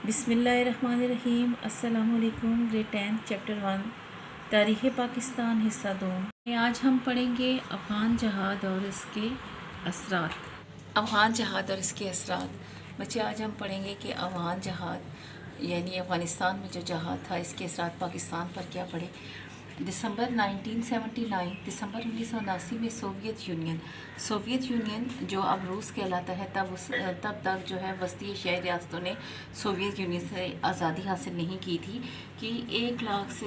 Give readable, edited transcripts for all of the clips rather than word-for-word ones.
بسم اللہ الرحمن الرحیم۔ السلام علیکم۔ گریڈ 10 چیپٹر 1 تاریخ پاکستان حصہ 2 میں آج ہم پڑھیں گے افغان جہاد اور اس کے اثرات۔ افغان جہاد اور اس کے اثرات بچے آج ہم پڑھیں گے کہ افغان جہاد یعنی افغانستان میں جو جہاد تھا اس کے اثرات پاکستان پر کیا پڑے۔ دسمبر 1979 میں سوویت یونین جو اب روس کہلاتا ہے تب تک جو ہے وسطی ایشیائی ریاستوں نے سوویت یونین سے آزادی حاصل نہیں کی تھی کہ 1 لاکھ سے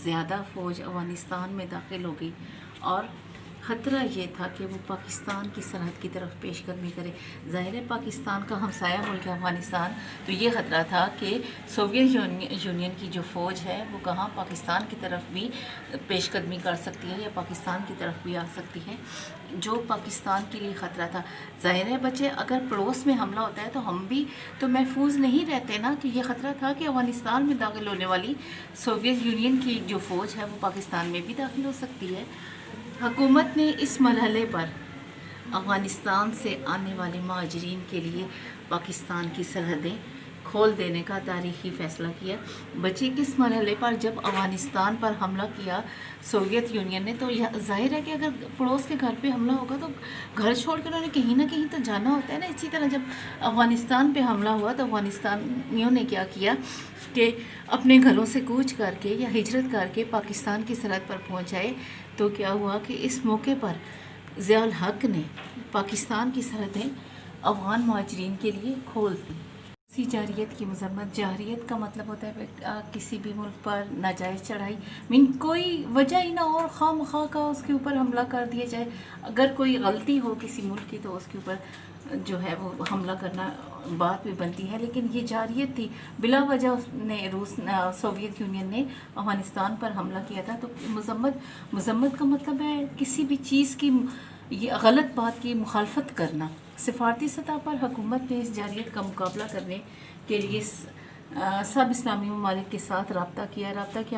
زیادہ فوج افغانستان میں داخل ہو گئی اور خطرہ یہ تھا کہ وہ پاکستان کی سرحد کی طرف پیش قدمی کرے۔ ظاہر ہے پاکستان کا ہمسایہ ملک ہے افغانستان، تو یہ خطرہ تھا کہ سوویت یونین کی جو فوج ہے وہ کہاں پاکستان کی طرف بھی پیش قدمی کر سکتی ہے یا پاکستان کی طرف بھی آ سکتی ہے، جو پاکستان کے لیے خطرہ تھا۔ ظاہر ہے بچے اگر پڑوس میں حملہ ہوتا ہے تو ہم بھی تو محفوظ نہیں رہتے نا، کہ یہ خطرہ تھا کہ افغانستان میں داخل ہونے والی سوویت یونین کی جو فوج ہے وہ پاکستان میں بھی داخل ہو سکتی ہے۔ حکومت نے اس مرحلے پر افغانستان سے آنے والے مہاجرین کے لیے پاکستان کی سرحدیں کھول دینے کا تاریخی فیصلہ کیا۔ بچے کس مرحلے پر؟ جب افغانستان پر حملہ کیا سوویت یونین نے، تو ظاہر ہے کہ اگر پڑوس کے گھر پہ حملہ ہوگا تو گھر چھوڑ کے انہوں نے کہیں نہ کہیں تو جانا ہوتا ہے نا۔ اسی طرح جب افغانستان پہ حملہ ہوا تو افغانستانیوں نے کیا کیا کہ اپنے گھروں سے کوچ کر کے یا ہجرت کر کے پاکستان کی سرحد پر پہنچائے۔ تو کیا ہوا کہ اس موقع پر ضیاء الحق نے پاکستان کی سرحدیں افغان مہاجرین کے لیے کھول دیں۔ روسی جارحیت کی مذمت۔ جارحیت کا مطلب ہوتا ہے کسی بھی ملک پر ناجائز چڑھائی، کوئی وجہ ہی نہ ہو اور خواہ مخواہ کا اس کے اوپر حملہ کر دیا جائے۔ اگر کوئی غلطی ہو کسی ملک کی تو اس کے اوپر جو ہے وہ حملہ کرنا بات بھی بنتی ہے، لیکن یہ جارحیت تھی بلا وجہ سوویت یونین نے افغانستان پر حملہ کیا تھا۔ تو مذمت کا مطلب ہے کسی بھی چیز کی یہ غلط بات کی مخالفت کرنا۔ سفارتی سطح پر حکومت نے اس جارحیت کا مقابلہ کرنے کے لیے سب اسلامی ممالک کے ساتھ رابطہ کیا،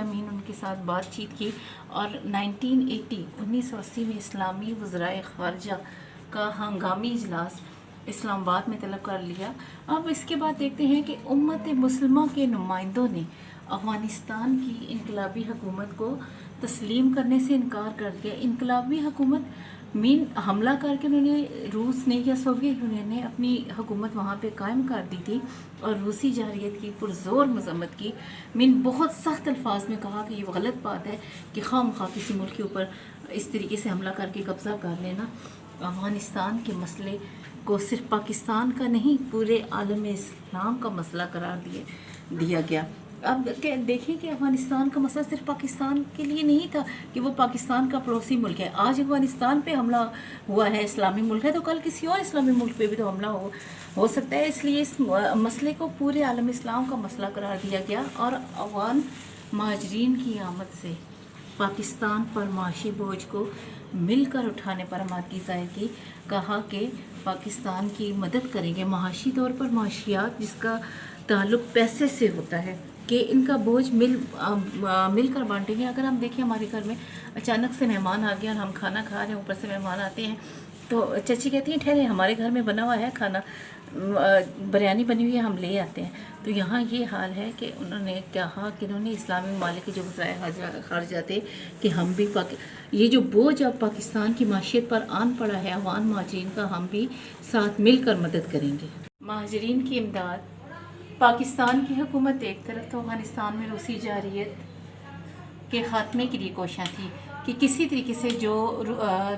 امین ان کے ساتھ بات چیت کی اور 1980 میں اسلامی وزرائے خارجہ کا ہنگامی اجلاس اسلام آباد میں طلب کر لیا۔ اب اس کے بعد دیکھتے ہیں کہ امت مسلمہ کے نمائندوں نے افغانستان کی انقلابی حکومت کو تسلیم کرنے سے انکار کر دیا۔ انقلابی حکومت حملہ کر کے انہوں نے روس نے یا سوویت یونین نے اپنی حکومت وہاں پہ قائم کر دی تھی اور روسی جارحیت کی پرزور مذمت کی۔ بہت سخت الفاظ میں کہا کہ یہ غلط بات ہے کہ خواہ مخواہ کسی ملک کے اوپر اس طریقے سے حملہ کر کے قبضہ کر لینا۔ افغانستان کے مسئلے کو صرف پاکستان کا نہیں پورے عالم اسلام کا مسئلہ قرار دیا گیا۔ اب دیکھیں کہ افغانستان کا مسئلہ صرف پاکستان کے لیے نہیں تھا کہ وہ پاکستان کا پڑوسی ملک ہے۔ آج افغانستان پہ حملہ ہوا ہے، اسلامی ملک ہے، تو کل کسی اور اسلامی ملک پہ بھی تو حملہ ہو سکتا ہے۔ اس لیے اس مسئلے کو پورے عالم اسلام کا مسئلہ قرار دیا گیا اور افغان مہاجرین کی آمد سے پاکستان پر معاشی بوجھ کو مل کر اٹھانے پر آمادگی ظاہر کی۔ کہا کہ پاکستان کی مدد کریں گے معاشی طور پر، معاشیات جس کا تعلق پیسے سے ہوتا ہے، کہ ان کا بوجھ مل کر بانٹیں گے۔ اگر ہم دیکھیں ہمارے گھر میں اچانک سے مہمان آ گئے اور ہم کھانا کھا رہے ہیں، اوپر سے مہمان آتے ہیں تو چچی کہتی ہیں ٹھہرے ہمارے گھر میں بنا ہوا ہے کھانا، بریانی بنی ہوئی ہے، ہم لے آتے ہیں۔ تو یہاں یہ حال ہے کہ انہوں نے کہا کہ انہوں نے اسلامی ممالک کے جو وزرائے خارجہ تھے کہ ہم بھی یہ جو بوجھ اب پاکستان کی معیشت پر آن پڑا ہے افغان مہاجرین کا، ہم بھی ساتھ مل کر مدد کریں گے۔ مہاجرین کی امداد۔ پاکستان کی حکومت ایک طرف تو افغانستان میں روسی جارحیت کے خاتمے کے لیے کوشاں تھی کہ کسی طریقے سے جو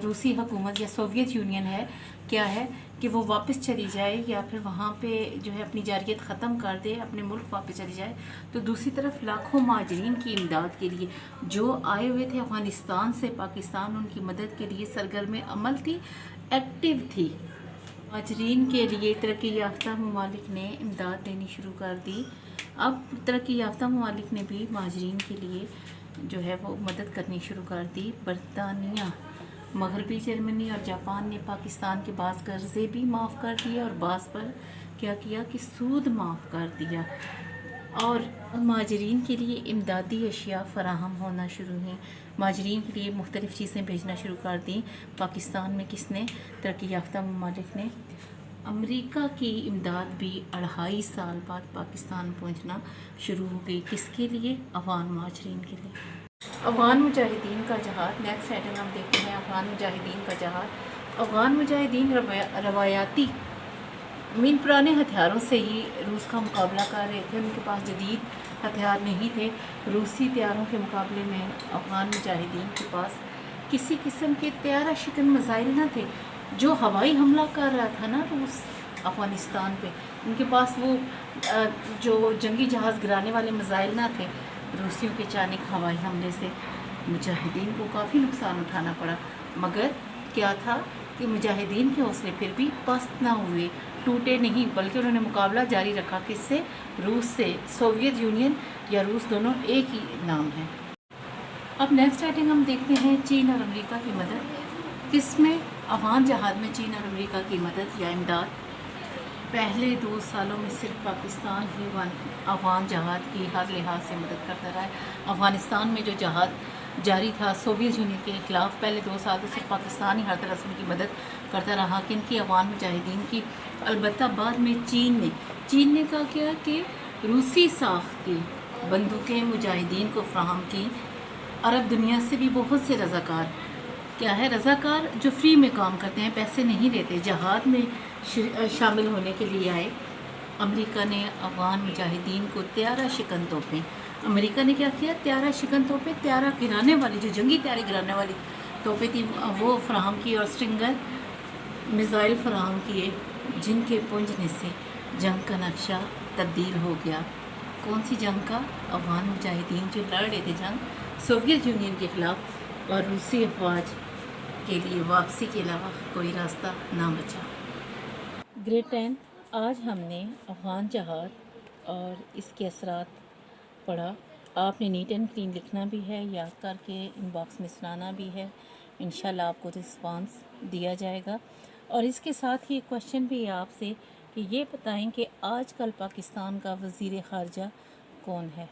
روسی حکومت یا سوویت یونین ہے کیا ہے کہ وہ واپس چلی جائے یا پھر وہاں پہ جو ہے اپنی جارحیت ختم کر دے، اپنے ملک واپس چلی جائے۔ تو دوسری طرف لاکھوں مہاجرین کی امداد کے لیے جو آئے ہوئے تھے افغانستان سے پاکستان، ان کی مدد کے لیے سرگرم عمل تھی، ایکٹیو تھی۔ مہاجرین کے لیے ترقی یافتہ ممالک نے امداد دینی شروع کر دی۔ اب ترقی یافتہ ممالک نے بھی مہاجرین کے لیے جو ہے وہ مدد کرنی شروع کر دی۔ برطانیہ، مغربی جرمنی اور جاپان نے پاکستان کے بعض قرضے بھی معاف کر دیے اور بعض پر کیا کیا کہ سود معاف کر دیا، اور مہاجرین کے لیے امدادی اشیاء فراہم ہونا شروع ہوئیں۔ مہاجرین کے لیے مختلف چیزیں بھیجنا شروع کر دیں۔ پاکستان میں کس نے؟ ترقی یافتہ ممالک نے۔ امریکہ کی امداد بھی 2.5 سال بعد پاکستان پہنچنا شروع ہو گئی. کس کے لیے؟ افغان مہاجرین کے لیے. افغان مجاہدین کا جہاد. نیکسٹ آئٹم ہم دیکھتے ہیں افغان مجاہدین کا جہاد. افغان مجاہدین روایاتی پرانے ہتھیاروں سے ہی روس کا مقابلہ کر رہے تھے. ان کے پاس جدید ہتھیار نہیں تھے. روسی طیاروں کے مقابلے میں افغان مجاہدین کے پاس کسی قسم کے طیارہ شکن میزائل نہ تھے. جو ہوائی حملہ کر رہا تھا نا روس افغانستان پہ، ان کے پاس وہ جو جنگی جہاز گرانے والے میزائل نہ تھے. روسیوں کے اچانک ہوائی حملے سے مجاہدین کو کافی نقصان اٹھانا پڑا، مگر کیا تھا کہ مجاہدین کے حوصلے پھر بھی پست نہ ہوئے، ٹوٹے نہیں، بلکہ انہوں نے مقابلہ جاری رکھا. کس سے؟ روس سے. سوویت یونین یا روس دونوں ایک ہی نام ہے. اب نیکسٹ آئٹم ہم دیکھتے ہیں چین اور امریکہ کی مدد. کس میں؟ افغان جہاد میں چین اور امریکہ کی مدد یا امداد. پہلے 2 سالوں میں صرف پاکستان ہی افغان جہاد کی ہر لحاظ سے مدد کرتا رہا ہے. افغانستان میں جو جہاد جاری تھا سوویت یونین کے خلاف، پہلے 2 سال تو صرف پاکستان ہی ہر طرح سے ان کی مدد کرتا رہا. کن کی؟ افغان مجاہدین کی. البتہ بعد میں چین نے کہا کیا کہ روسی ساخت کی بندوقیں مجاہدین کو فراہم کی. عرب دنیا سے بھی بہت سے رضاکار، کیا ہے رضاکار، جو فری میں کام کرتے ہیں، پیسے نہیں دیتے، جہاد میں شامل ہونے کے لیے آئے. امریکہ نے افغان مجاہدین کو طیارہ شکن توپیں. امریکہ نے کیا کیا؟ طیارہ شکن توپیں، طیارہ گرانے والی، جو جنگی طیارے گرانے والی توپیں تھیں وہ فراہم کی، اور اسٹرنگر میزائل فراہم کیے، جن کے پہنچنے سے جنگ کا نقشہ تبدیل ہو گیا. کون سی جنگ کا؟ افغان مجاہدین جو لڑ رہے تھے جنگ سوویت یونین کے خلاف، اور روسی افواج کے لیے واپسی کے علاوہ کوئی راستہ نہ بچا. گریڈ 10 آج ہم نے افغان جہاد اور اس کے اثرات پڑھا. آپ نے نیٹ اینڈ کلین لکھنا بھی ہے، یاد کر کے ان باکس میں سنانا بھی ہے. انشاءاللہ آپ کو رسپانس دیا جائے گا. اور اس کے ساتھ ہی ایک کوشچن بھی ہے آپ سے کہ یہ بتائیں کہ آج کل پاکستان کا وزیر خارجہ کون ہے.